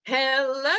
Hello,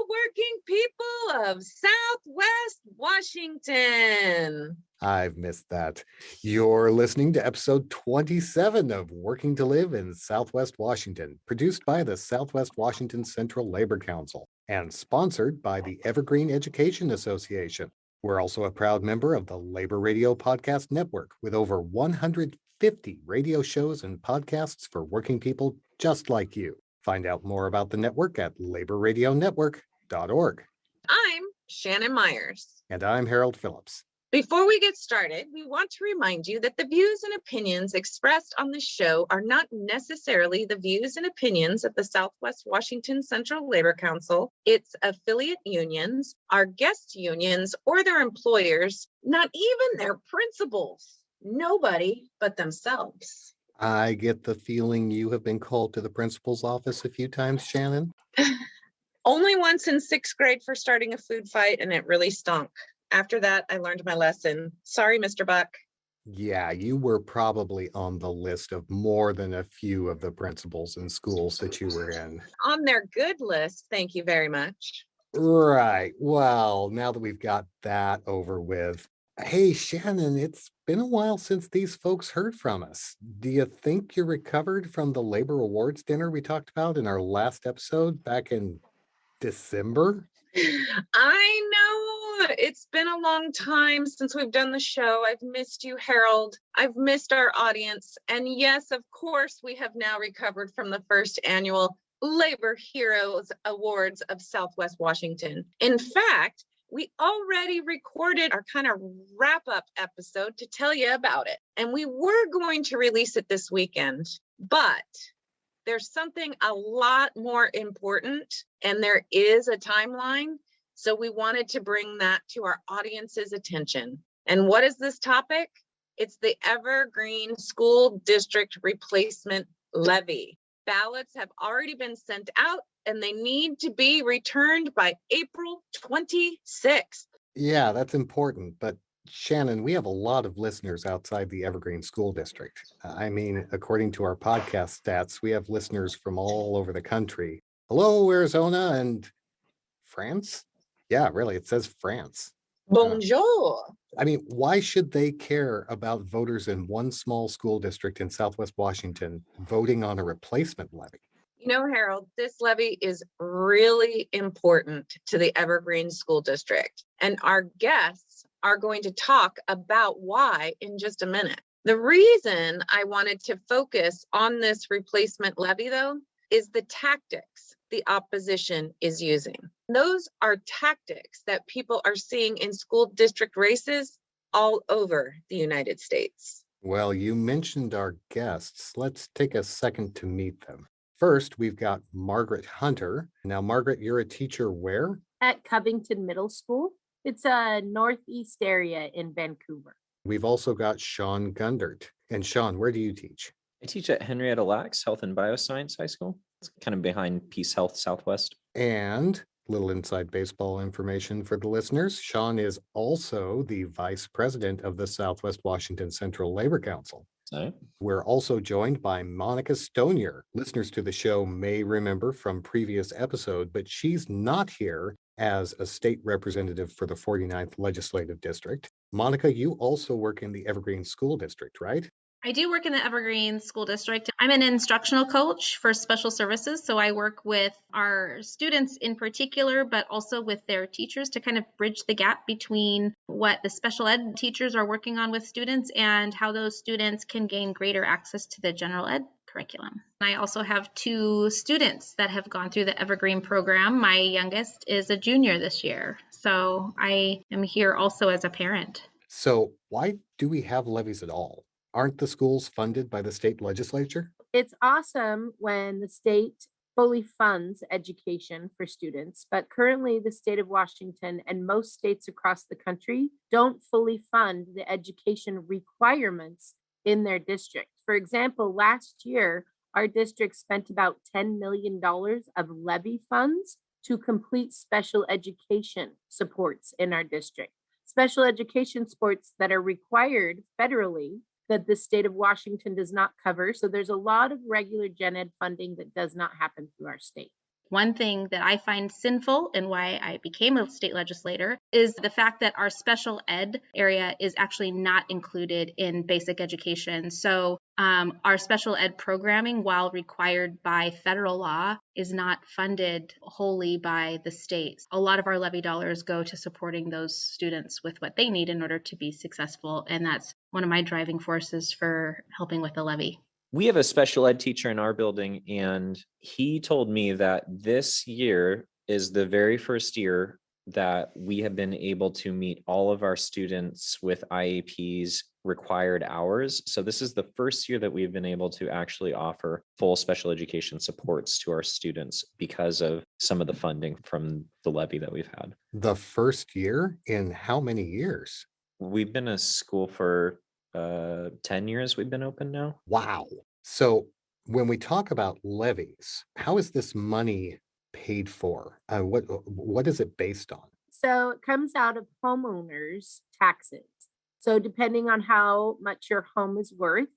working people of Southwest Washington. I've missed that. You're listening to episode 27 of Working to Live in Southwest Washington, produced by the Southwest Washington Central Labor Council and sponsored by the Evergreen Education Association. We're also a proud member of the Labor Radio Podcast Network with over 150 radio shows and podcasts for working people just like you. Find out more about the network at laborradionetwork.org. I'm Shannon Myers. And I'm Harold Phillips. Before we get started, we want to remind you that the views and opinions expressed on this show are not necessarily the views and opinions of the Southwest Washington Central Labor Council, its affiliate unions, our guest unions, or their employers, not even their principals. Nobody but themselves. I get the feeling you have been called to the principal's office a few times, Shannon. Only once in 6th grade for starting a food fight, and it really stunk. After that, I learned my lesson. Sorry, Mr. Buck. Yeah, you were probably on the list of more than a few of the principals in schools that you were in. On their good list, thank you very much. Right. Well, now that we've got that over with, hey, Shannon, it's been a while since these folks heard from us. Do you think you're recovered from the labor awards dinner we talked about in our last episode back in December? I know it's been a long time since we've done the show. I've missed you, Harold. I've missed our audience. And yes, of course, we have now recovered from the first annual Labor Heroes Awards of Southwest Washington. In fact, we already recorded our kind of wrap-up episode to tell you about it. And we were going to release it this weekend, but there's something a lot more important, and there is a timeline. So we wanted to bring that to our audience's attention. And what is this topic? It's the Evergreen School District Replacement Levy. Ballots have already been sent out, and they need to be returned by April 26th. Yeah, that's important. But Shannon, we have a lot of listeners outside the Evergreen School District. I mean, according to our podcast stats, we have listeners from all over the country. Hello, Arizona and France? Yeah, really, it says France. Bonjour. I mean, why should they care about voters in one small school district in Southwest Washington voting on a replacement levy? You know, Harold, this levy is really important to the Evergreen School District, and our guests are going to talk about why in just a minute. The reason I wanted to focus on this replacement levy, though, is the tactics the opposition is using. Those are tactics that people are seeing in school district races all over the United States. Well, you mentioned our guests. Let's take a second to meet them. First, we've got Margaret Hunter. Now, Margaret, you're a teacher where? At Covington Middle School. It's a northeast area in Vancouver. We've also got Sean Gundert. And Sean, where do you teach? I teach at Henrietta Lacks Health and Bioscience High School. It's kind of behind Peace Health Southwest. And little inside baseball information for the listeners. Sean is also the vice president of the Southwest Washington Central Labor Council. So, We're also joined by Monica Stonier. Listeners to the show may remember from previous episode, but she's not here as a state representative for the 49th Legislative District. Monica, you also work in the Evergreen School District, right? I do work in the Evergreen School District. I'm an instructional coach for special services, so I work with our students in particular, but also with their teachers to kind of bridge the gap between what the special ed teachers are working on with students and how those students can gain greater access to the general ed curriculum. I also have 2 students that have gone through the Evergreen program. My youngest is a junior this year, so I am here also as a parent. So why do we have levies at all? Aren't the schools funded by the state legislature? It's awesome when the state fully funds education for students, but currently the state of Washington and most states across the country don't fully fund the education requirements in their district. For example, last year, our district spent about $10 million of levy funds to complete special education supports in our district. Special education sports that are required federally that the state of Washington does not cover. So there's a lot of regular gen ed funding that does not happen through our state. One thing that I find sinful and why I became a state legislator is the fact that our special ed area is actually not included in basic education. So our special ed programming, while required by federal law, is not funded wholly by the states. A lot of our levy dollars go to supporting those students with what they need in order to be successful. And that's one of my driving forces for helping with the levy. We have a special ed teacher in our building, and he told me that this year is the very first year that we have been able to meet all of our students with IEP's required hours. So this is the first year that we've been able to actually offer full special education supports to our students because of some of the funding from the levy that we've had. The first year in how many years? We've been a school for 10 years we've been open now. Wow. So when we talk about levies, how is this money paid for? What is it based on? So it comes out of homeowners' taxes. So depending on how much your home is worth,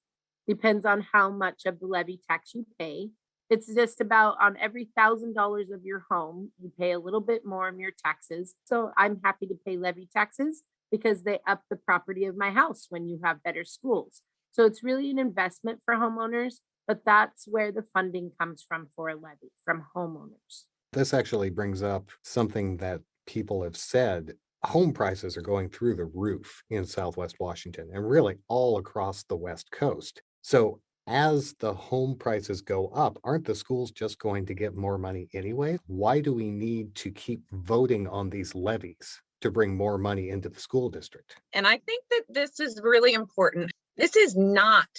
depends on how much of the levy tax you pay. It's just about on every $1,000 of your home, you pay a little bit more of your taxes. So I'm happy to pay levy taxes because they up the property of my house when you have better schools. So it's really an investment for homeowners, but that's where the funding comes from for a levy, from homeowners. This actually brings up something that people have said. Home prices are going through the roof in Southwest Washington and really all across the West Coast. So as the home prices go up, aren't the schools just going to get more money anyway? Why do we need to keep voting on these levies to bring more money into the school district? And I think that this is really important. This is not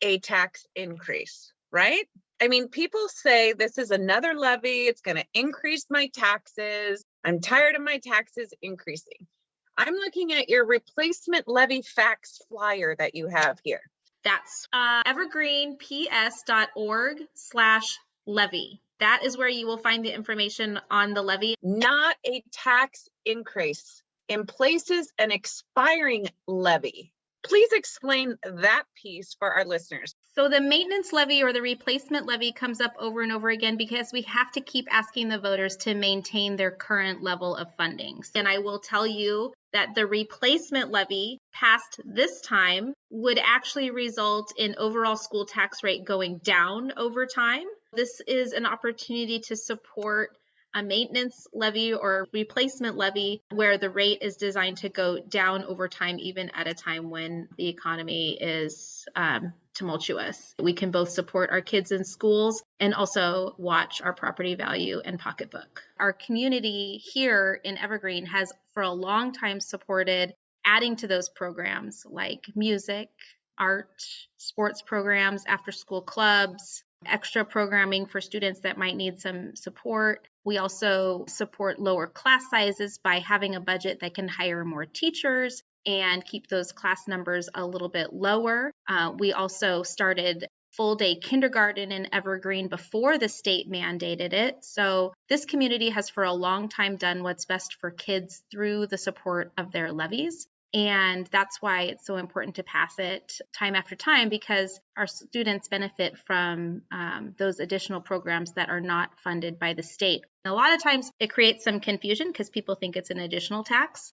a tax increase, right? I mean, people say this is another levy. It's going to increase my taxes. I'm tired of my taxes increasing. I'm looking at your replacement levy facts flyer that you have here. That's evergreenps.org/levy. That is where you will find the information on the levy. Not a tax increase in places an expiring levy. Please explain that piece for our listeners. So the maintenance levy or the replacement levy comes up over and over again because we have to keep asking the voters to maintain their current level of funding. And I will tell you that the replacement levy passed this time would actually result in overall school tax rate going down over time. This is an opportunity to support a maintenance levy or replacement levy where the rate is designed to go down over time, even at a time when the economy is tumultuous. We can both support our kids in schools and also watch our property value and pocketbook. Our community here in Evergreen has for a long time supported adding to those programs like music, art, sports programs, after school clubs, extra programming for students that might need some support. We also support lower class sizes by having a budget that can hire more teachers and keep those class numbers a little bit lower. We also started full day kindergarten in Evergreen before the state mandated it. So this community has for a long time done what's best for kids through the support of their levies. And that's why it's so important to pass it time after time, because our students benefit from those additional programs that are not funded by the state. And a lot of times it creates some confusion because people think it's an additional tax.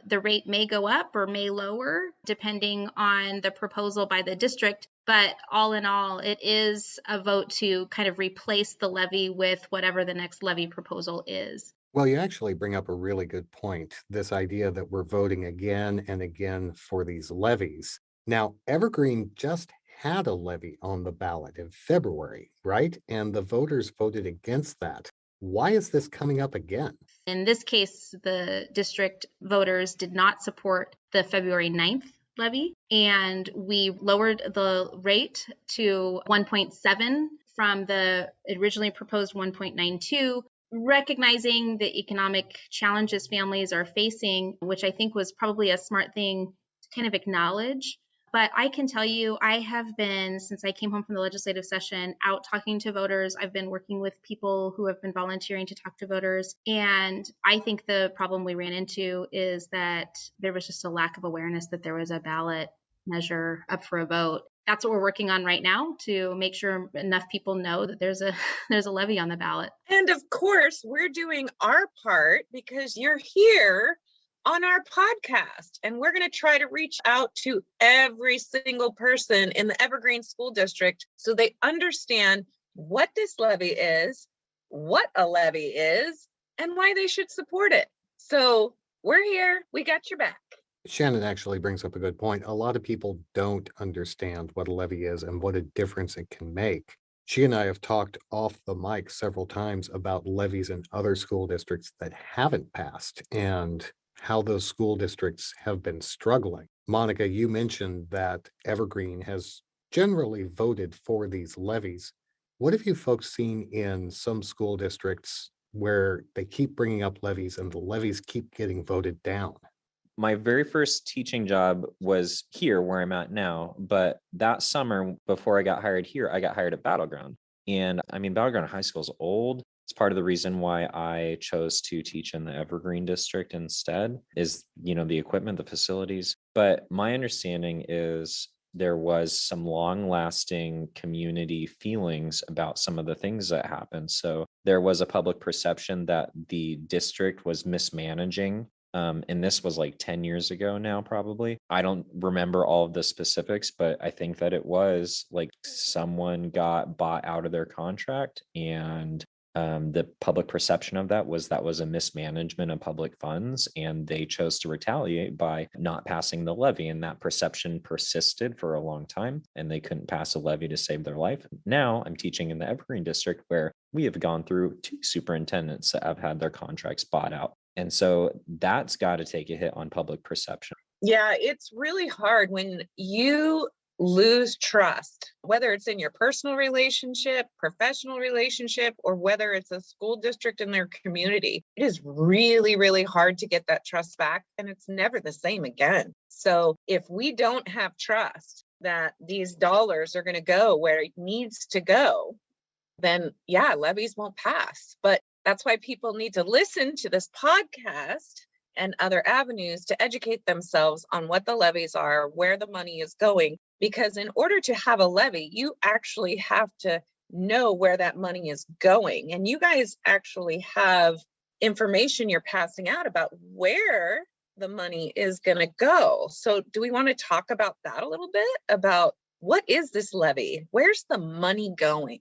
The rate may go up or may lower depending on the proposal by the district. But all in all, it is a vote to kind of replace the levy with whatever the next levy proposal is. Well, you actually bring up a really good point, this idea that we're voting again and again for these levies. Now, Evergreen just had a levy on the ballot in February, right? And the voters voted against that. Why is this coming up again? In this case, the district voters did not support the February 9th levy, and we lowered the rate to 1.7 from the originally proposed 1.92. Recognizing the economic challenges families are facing, which I think was probably a smart thing to kind of acknowledge. But I can tell you, I have been, since I came home from the legislative session, out talking to voters. I've been working with people who have been volunteering to talk to voters. And I think the problem we ran into is that there was just a lack of awareness that there was a ballot measure up for a vote. that's what we're working on right now to make sure enough people know that there's a there's a levy on the ballot. And of course, we're doing our part because you're here on our podcast, and we're going to try to reach out to every single person in the Evergreen School District so they understand what this levy is, what a levy is, and why they should support it. So we're here. We got your back. Shannon actually brings up a good point. A lot of people don't understand what a levy is and what a difference it can make. She and I have talked off the mic several times about levies in other school districts that haven't passed and how those school districts have been struggling. Monica, you mentioned that Evergreen has generally voted for these levies. What have you folks seen in some school districts where they keep bringing up levies and the levies keep getting voted down? My very first teaching job was here where I'm at now, but that summer before I got hired here, I got hired at Battleground. And I mean, Battleground High School is old. It's part of the reason why I chose to teach in the Evergreen district instead is, the equipment, the facilities. But my understanding is there was some long-lasting community feelings about some of the things that happened. So there was a public perception that the district was mismanaging. And this was like 10 years ago now, probably. I don't remember all of the specifics, but I think that it was like someone got bought out of their contract, and the public perception of that was a mismanagement of public funds, and they chose to retaliate by not passing the levy. And that perception persisted for a long time, and they couldn't pass a levy to save their life. Now I'm teaching in the Evergreen district where we have gone through 2 superintendents that have had their contracts bought out. And so that's got to take a hit on public perception. Yeah, it's really hard when you lose trust, whether it's in your personal relationship, professional relationship, or whether it's a school district in their community. It is really, really hard to get that trust back, and it's never the same again. So if we don't have trust that these dollars are going to go where it needs to go, then yeah, levies won't pass. But that's why people need to listen to this podcast and other avenues to educate themselves on what the levies are, where the money is going. Because in order to have a levy, you actually have to know where that money is going. And you guys actually have information you're passing out about where the money is going to go. So do we want to talk about that a little bit? About what is this levy? Where's the money going?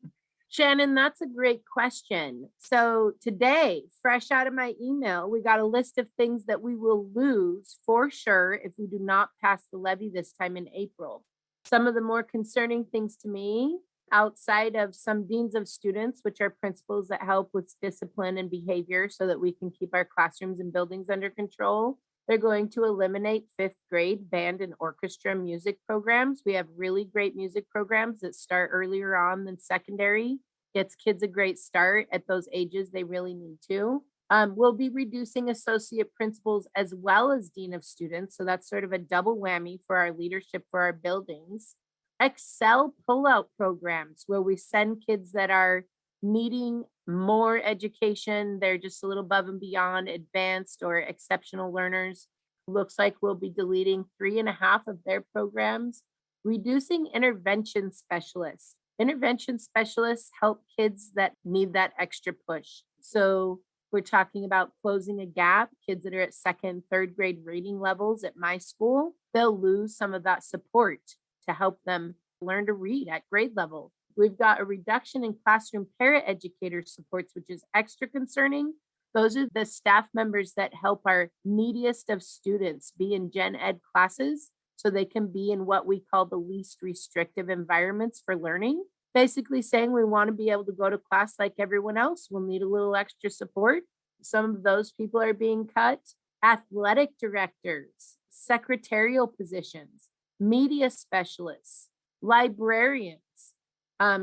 Shannon, that's a great question. So today, fresh out of my email, we got a list of things that we will lose for sure if we do not pass the levy this time in April. Some of the more concerning things to me, outside of some deans of students, which are principals that help with discipline and behavior so that we can keep our classrooms and buildings under control, they're going to eliminate 5th grade band and orchestra music programs. We have really great music programs that start earlier on than secondary. Gets kids a great start at those ages they really need to. We'll be reducing associate principals as well as dean of students. So that's sort of a double whammy for our leadership for our buildings. Excel pullout programs where we send kids that are needing more education. They're just a little above and beyond advanced or exceptional learners. Looks like we'll be deleting 3.5 of their programs. Reducing intervention specialists. Intervention specialists help kids that need that extra push. So we're talking about closing a gap. Kids that are at 2nd, 3rd grade reading levels at my school, they'll lose some of that support to help them learn to read at grade level. We've got a reduction in classroom paraeducator supports, which is extra concerning. Those are the staff members that help our neediest of students be in gen ed classes so they can be in what we call the least restrictive environments for learning. Basically saying we want to be able to go to class like everyone else. We'll need a little extra support. Some of those people are being cut. Athletic directors, secretarial positions, media specialists, librarians,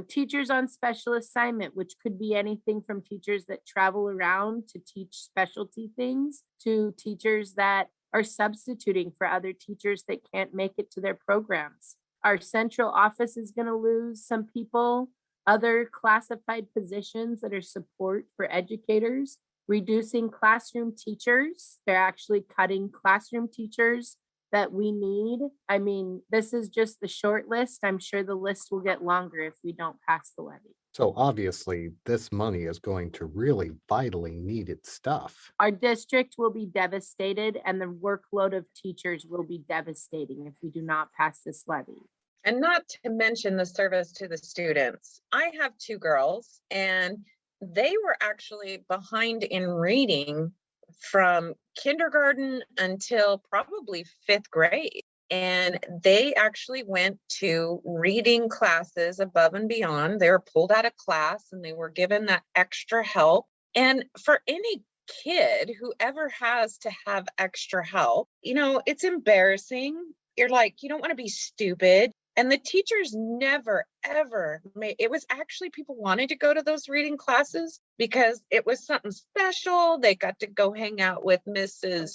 teachers on special assignment, which could be anything from teachers that travel around to teach specialty things to teachers that are substituting for other teachers that can't make it to their programs. Our central office is going to lose some people, other classified positions that are support for educators, reducing classroom teachers. They're actually cutting classroom teachers that we need. I mean, this is just the short list. I'm sure the list will get longer if we don't pass the levy. So obviously, this money is going to really vitally needed stuff. Our district will be devastated, and the workload of teachers will be devastating if we do not pass this levy. And not to mention the service to the students. I have 2 girls, and they were actually behind in reading from kindergarten until probably 5th grade. And they actually went to reading classes above and beyond. They were pulled out of class and they were given that extra help. And for any kid who ever has to have extra help, it's embarrassing. You're like, you don't want to be stupid. And the teachers never, ever made it. Was actually people wanted to go to those reading classes because it was something special. They got to go hang out with Mrs.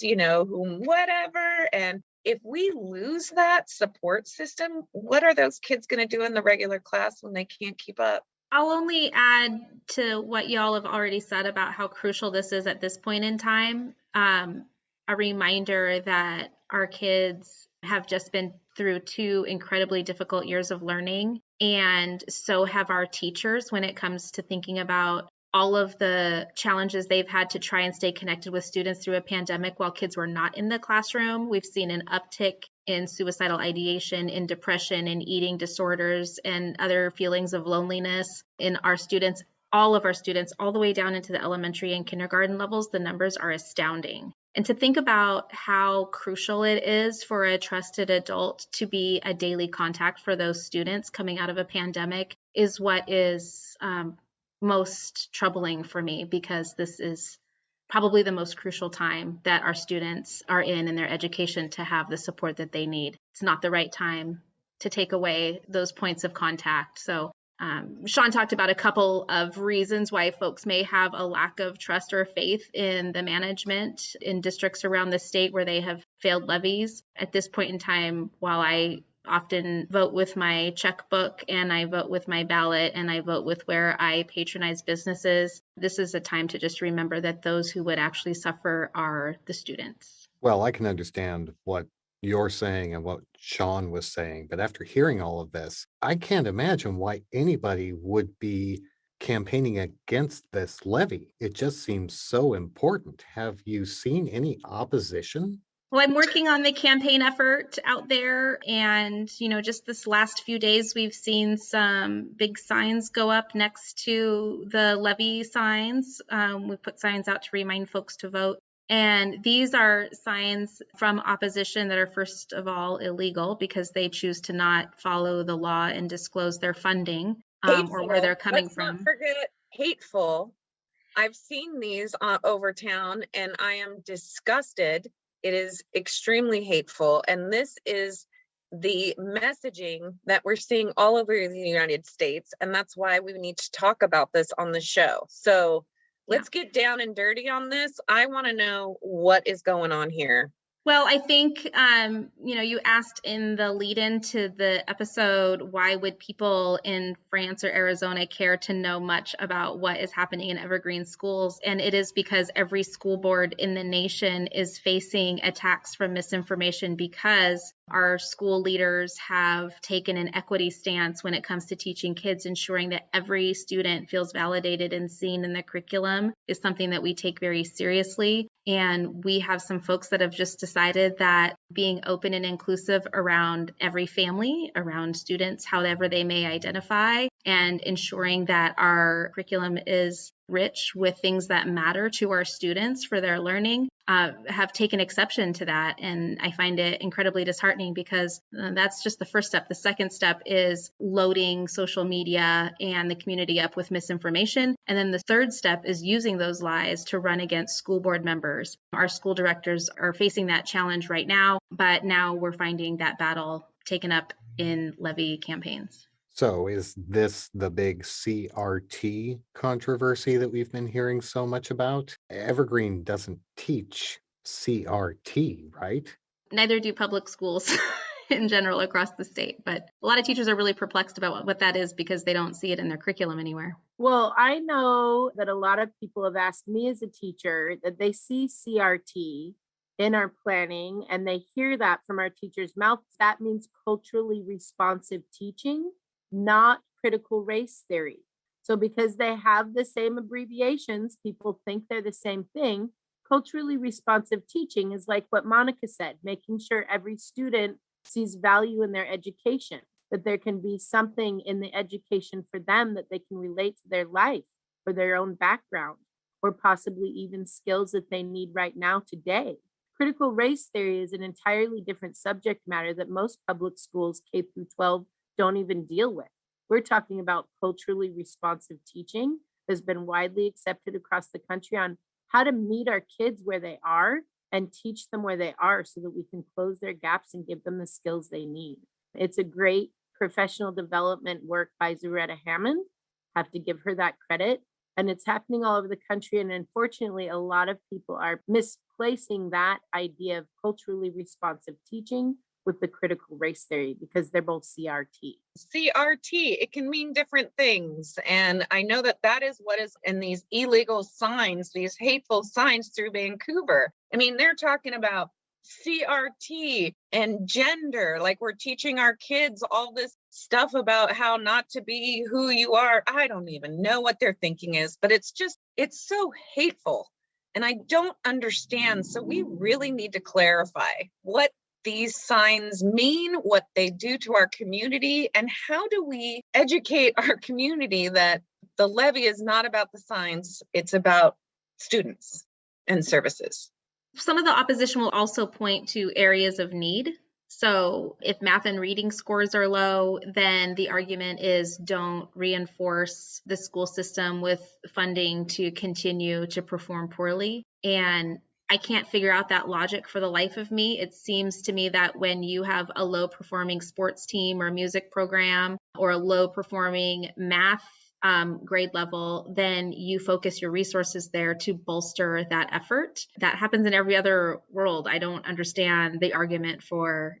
Whatever. And if we lose that support system, what are those kids going to do in the regular class when they can't keep up? I'll only add to what y'all have already said about how crucial this is at this point in time. A reminder that our kids have just been through 2 incredibly difficult years of learning, and so have our teachers when it comes to thinking about all of the challenges they've had to try and stay connected with students through a pandemic while kids were not in the classroom. We've seen an uptick in suicidal ideation, in depression, in eating disorders, and other feelings of loneliness in our students, all of our students, all the way down into the elementary and kindergarten levels. The numbers are astounding. And to think about how crucial it is for a trusted adult to be a daily contact for those students coming out of a pandemic is what is most troubling for me, because this is probably the most crucial time that our students are in their education to have the support that they need. It's not the right time to take away those points of contact. So Sean talked about a couple of reasons why folks may have a lack of trust or faith in the management in districts around the state where they have failed levies. At this point in time, while I often vote with my checkbook and I vote with my ballot and I vote with where I patronize businesses, this is a time to just remember that those who would actually suffer are the students. Well, I can understand what you're saying and what Sean was saying, but after hearing all of this, I can't imagine why anybody would be campaigning against this levy. It just seems so important. Have you seen any opposition? Well, I'm working on the campaign effort out there, and just this last few days we've seen some big signs go up next to the levy signs. We put signs out to remind folks to vote. And these are signs from opposition that are, first of all, illegal because they choose to not follow the law and disclose their funding or where they're coming from. Let's not forget hateful. I've seen these over town and I am disgusted. It is extremely hateful. And this is the messaging that we're seeing all over the United States. And that's why we need to talk about this on the show. So let's get down and dirty on this. I want to know what is going on here. Well, I think, you asked in the lead into the episode, why would people in France or Arizona care to know much about what is happening in Evergreen schools? And it is because every school board in the nation is facing attacks from misinformation because our school leaders have taken an equity stance when it comes to teaching kids. Ensuring that every student feels validated and seen in the curriculum is something that we take very seriously. And we have some folks that have just decided that being open and inclusive around every family, around students, however they may identify, and ensuring that our curriculum is rich with things that matter to our students for their learning, have taken exception to that. And I find it incredibly disheartening because that's just the first step. The second step is loading social media and the community up with misinformation. And then the third step is using those lies to run against school board members. Our school directors are facing that challenge right now, but now we're finding that battle taken up in levy campaigns. So is this the big CRT controversy that we've been hearing so much about? Evergreen doesn't teach CRT, right? Neither do public schools in general across the state, but a lot of teachers are really perplexed about what that is because they don't see it in their curriculum anywhere. Well, I know that a lot of people have asked me as a teacher that they see CRT in our planning and they hear that from our teachers' mouths, that means culturally responsive teaching, not critical race theory. So because they have the same abbreviations, people think they're the same thing. Culturally responsive teaching is like what Monica said, making sure every student sees value in their education, that there can be something in the education for them that they can relate to their life or their own background, or possibly even skills that they need right now today. Critical race theory is an entirely different subject matter that most public schools K through 12 don't even deal with. We're talking about culturally responsive teaching that's been widely accepted across the country on how to meet our kids where they are and teach them where they are so that we can close their gaps and give them the skills they need. It's a great professional development work by Zaretta Hammond. Have to give her that credit. And it's happening all over the country. And unfortunately, a lot of people are misplacing that idea of culturally responsive teaching with the critical race theory because they're both CRT. CRT, it can mean different things. And I know that that is what is in these illegal signs, these hateful signs through Vancouver. I mean, they're talking about CRT and gender, like we're teaching our kids all this stuff about how not to be who you are. I don't even know what their thinking is, but it's so hateful. And I don't understand. So we really need to clarify what these signs mean, what they do to our community, and how do we educate our community that the levy is not about the signs, it's about students and services. Some of the opposition will also point to areas of need. So if math and reading scores are low, then the argument is don't reinforce the school system with funding to continue to perform poorly. And I can't figure out that logic for the life of me. It seems to me that when you have a low performing sports team or music program or a low performing math grade level, then you focus your resources there to bolster that effort. That happens in every other world. I don't understand the argument for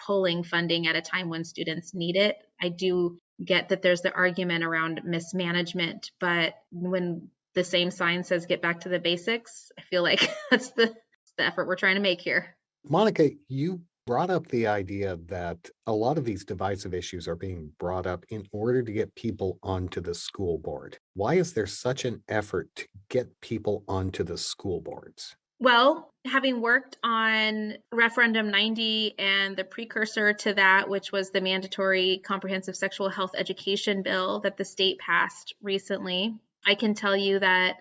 pulling funding at a time when students need it. I do get that there's the argument around mismanagement, but when the same sign says get back to the basics, I feel like that's the effort we're trying to make here. Monica, you brought up the idea that a lot of these divisive issues are being brought up in order to get people onto the school board. Why is there such an effort to get people onto the school boards? Well, having worked on Referendum 90 and the precursor to that, which was the mandatory comprehensive sexual health education bill that the state passed recently, I can tell you that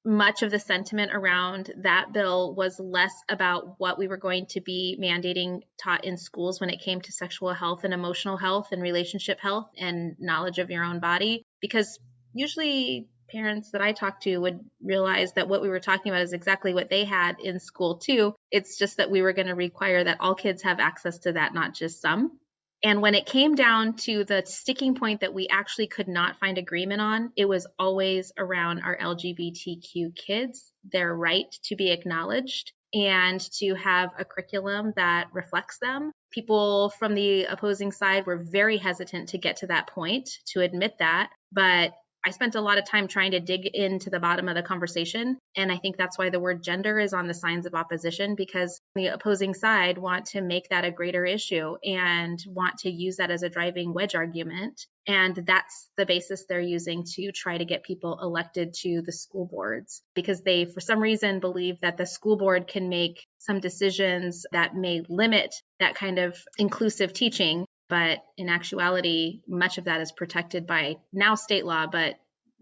much of the sentiment around that bill was less about what we were going to be mandating taught in schools when it came to sexual health and emotional health and relationship health and knowledge of your own body, because usually parents that I talk to would realize that what we were talking about is exactly what they had in school too. It's just that we were going to require that all kids have access to that, not just some. And when it came down to the sticking point that we actually could not find agreement on, it was always around our LGBTQ kids, their right to be acknowledged and to have a curriculum that reflects them. People from the opposing side were very hesitant to get to that point, to admit that, but I spent a lot of time trying to dig into the bottom of the conversation. And I think that's why the word gender is on the signs of opposition, because the opposing side want to make that a greater issue and want to use that as a driving wedge argument. And that's the basis they're using to try to get people elected to the school boards, because they, for some reason, believe that the school board can make some decisions that may limit that kind of inclusive teaching. But in actuality, much of that is protected by now state law, but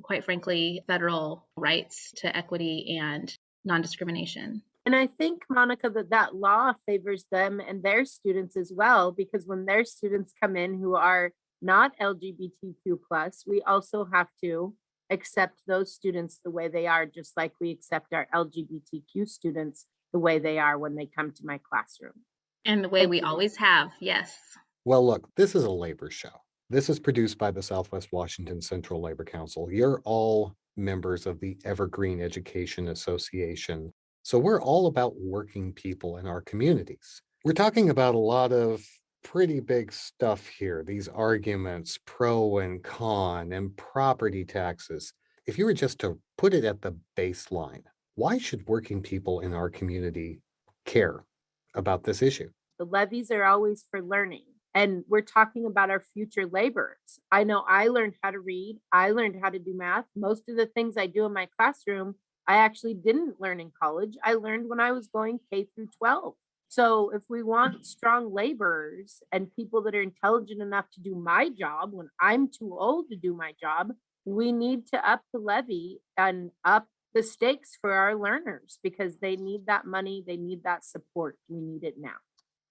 quite frankly, federal rights to equity and non-discrimination. And I think, Monica, that law favors them and their students as well, because when their students come in who are not LGBTQ+, we also have to accept those students the way they are, just like we accept our LGBTQ students the way they are when they come to my classroom. And the way we always have, yes. Well, look, this is a labor show. This is produced by the Southwest Washington Central Labor Council. You're all members of the Evergreen Education Association. So we're all about working people in our communities. We're talking about a lot of pretty big stuff here, these arguments, pro and con, and property taxes. If you were just to put it at the baseline, Why should working people in our community care about this issue? The levies are always for learning. And we're talking about our future laborers. I know I learned how to read. I learned how to do math. Most of the things I do in my classroom, I actually didn't learn in college. I learned when I was going K through 12. So if we want strong laborers and people that are intelligent enough to do my job when I'm too old to do my job, we need to up the levy and up the stakes for our learners because they need that money. They need that support. We need it now.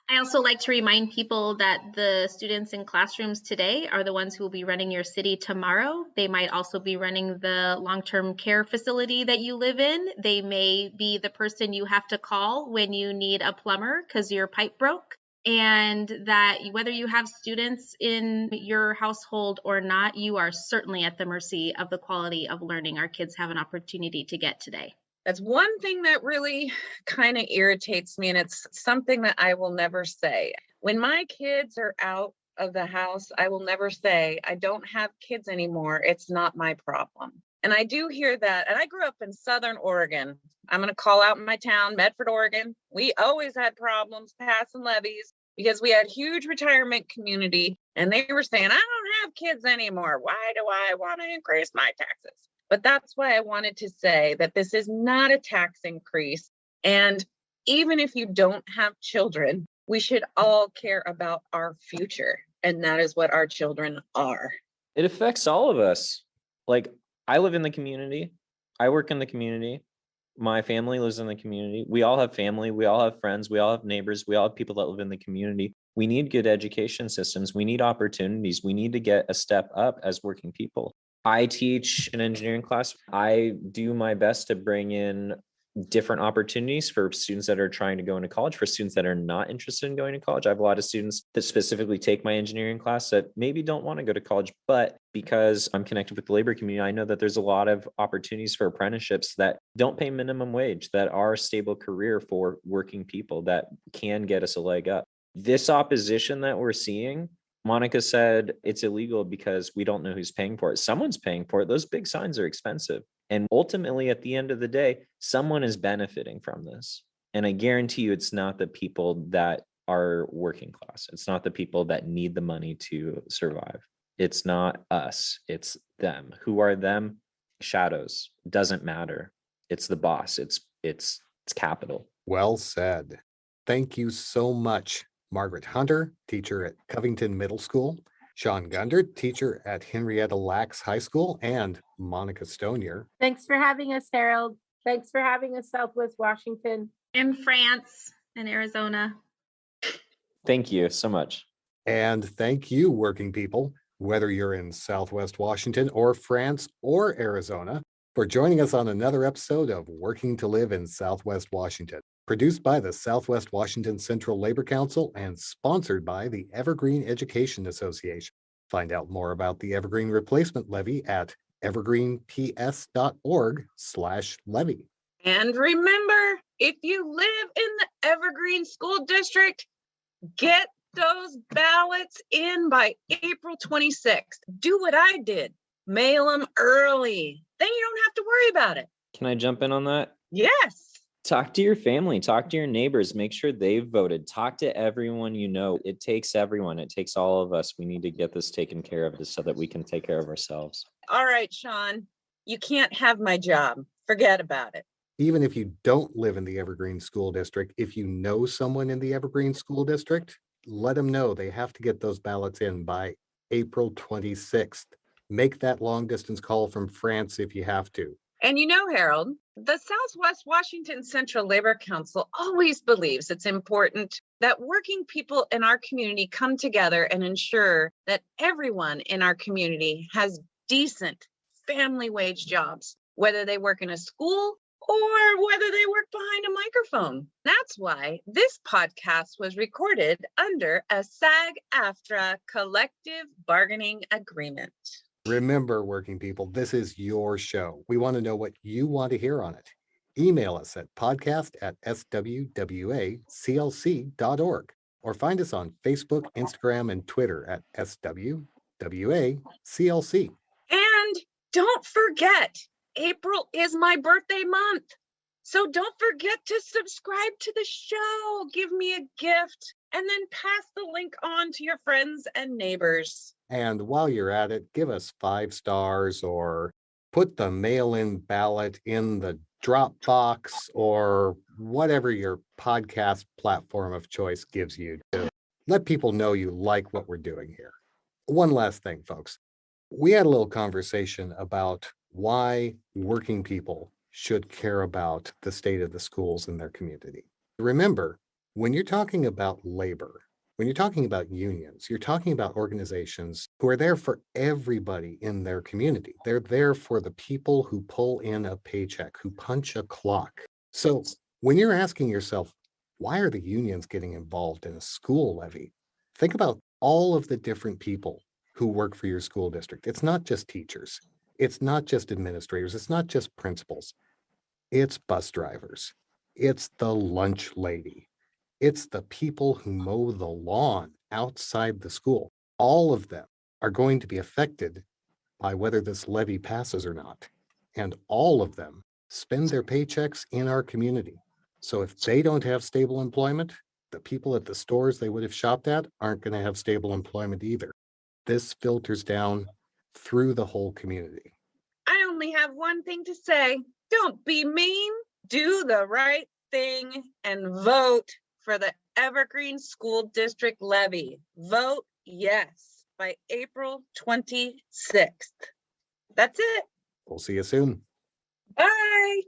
I also like to remind people that the students in classrooms today are the ones who will be running your city tomorrow. They might also be running the long-term care facility that you live in. They may be the person you have to call when you need a plumber because your pipe broke. And that whether you have students in your household or not, you are certainly at the mercy of the quality of learning our kids have an opportunity to get today. That's one thing that really kind of irritates me, and it's something that I will never say. When my kids are out of the house, I will never say, I don't have kids anymore. It's not my problem. And I do hear that. And I grew up in Southern Oregon. I'm going to call out my town, Medford, Oregon. We always had problems passing levies because we had huge retirement community. And they were saying, I don't have kids anymore. Why do I want to increase my taxes? But that's why I wanted to say that this is not a tax increase. And even if you don't have children, we should all care about our future. And that is what our children are. It affects all of us. Like, I live in the community. I work in the community. My family lives in the community. We all have family. We all have friends. We all have neighbors. We all have people that live in the community. We need good education systems. We need opportunities. We need to get a step up as working people. I teach an engineering class. I do my best to bring in different opportunities for students that are trying to go into college, for students that are not interested in going to college. I have a lot of students that specifically take my engineering class that maybe don't want to go to college, but because I'm connected with the labor community, I know that there's a lot of opportunities for apprenticeships that don't pay minimum wage, that are a stable career for working people that can get us a leg up. This opposition that we're seeing, Monica said it's illegal because we don't know who's paying for it. Someone's paying for it. Those big signs are expensive. And ultimately, at the end of the day, someone is benefiting from this. And I guarantee you it's not the people that are working class. It's not the people that need the money to survive. It's not us. It's them. Who are them? Shadows. Doesn't matter. It's the boss. It's capital. Well said. Thank you so much, Margaret Hunter, teacher at Covington Middle School, Sean Gundert, teacher at Henrietta Lacks High School, and Monica Stonier. Thanks for having us, Harold. Thanks for having us, Southwest Washington. In France and Arizona. Thank you so much. And thank you, working people, whether you're in Southwest Washington or France or Arizona, for joining us on another episode of Working to Live in Southwest Washington, produced by the Southwest Washington Central Labor Council and sponsored by the Evergreen Education Association. Find out more about the Evergreen Replacement Levy at evergreenps.org/levy. And remember, if you live in the Evergreen School District, get those ballots in by April 26th. Do what I did. Mail them early. Then you don't have to worry about it. Can I jump in on that? Yes. Talk to your family, talk to your neighbors, make sure they've voted, talk to everyone you know. It takes everyone, it takes all of us. We need to get this taken care of so that we can take care of ourselves. All right, Sean, you can't have my job. Forget about it. Even if you don't live in the Evergreen School District, if you know someone in the Evergreen School District, let them know they have to get those ballots in by April 26th. Make that long distance call from France if you have to. And you know, Harold, the Southwest Washington Central Labor Council always believes it's important that working people in our community come together and ensure that everyone in our community has decent family wage jobs, whether they work in a school or whether they work behind a microphone. That's why this podcast was recorded under a SAG-AFTRA collective bargaining agreement. Remember, working people, this is your show. We want to know what you want to hear on it. Email us at podcast@swwaclc.org or find us on Facebook, Instagram, and Twitter at SWWACLC. And don't forget, April is my birthday month. So don't forget to subscribe to the show, give me a gift, and then pass the link on to your friends and neighbors. And while you're at it, give us 5 stars or put the mail-in ballot in the Dropbox or whatever your podcast platform of choice gives you to let people know you like what we're doing here. One last thing, folks. We had a little conversation about why working people should care about the state of the schools in their community. Remember, when you're talking about labor, when you're talking about unions, you're talking about organizations who are there for everybody in their community. They're there for the people who pull in a paycheck, who punch a clock. So when you're asking yourself, why are the unions getting involved in a school levy? Think about all of the different people who work for your school district. It's not just teachers. It's not just administrators. It's not just principals. It's bus drivers. It's the lunch lady. It's the people who mow the lawn outside the school. All of them are going to be affected by whether this levy passes or not. And all of them spend their paychecks in our community. So if they don't have stable employment, the people at the stores they would have shopped at aren't going to have stable employment either. This filters down through the whole community. I only have one thing to say. Don't be mean. Do the right thing and vote for the Evergreen School District levy. Vote yes by April 26th. That's it. We'll see you soon. Bye.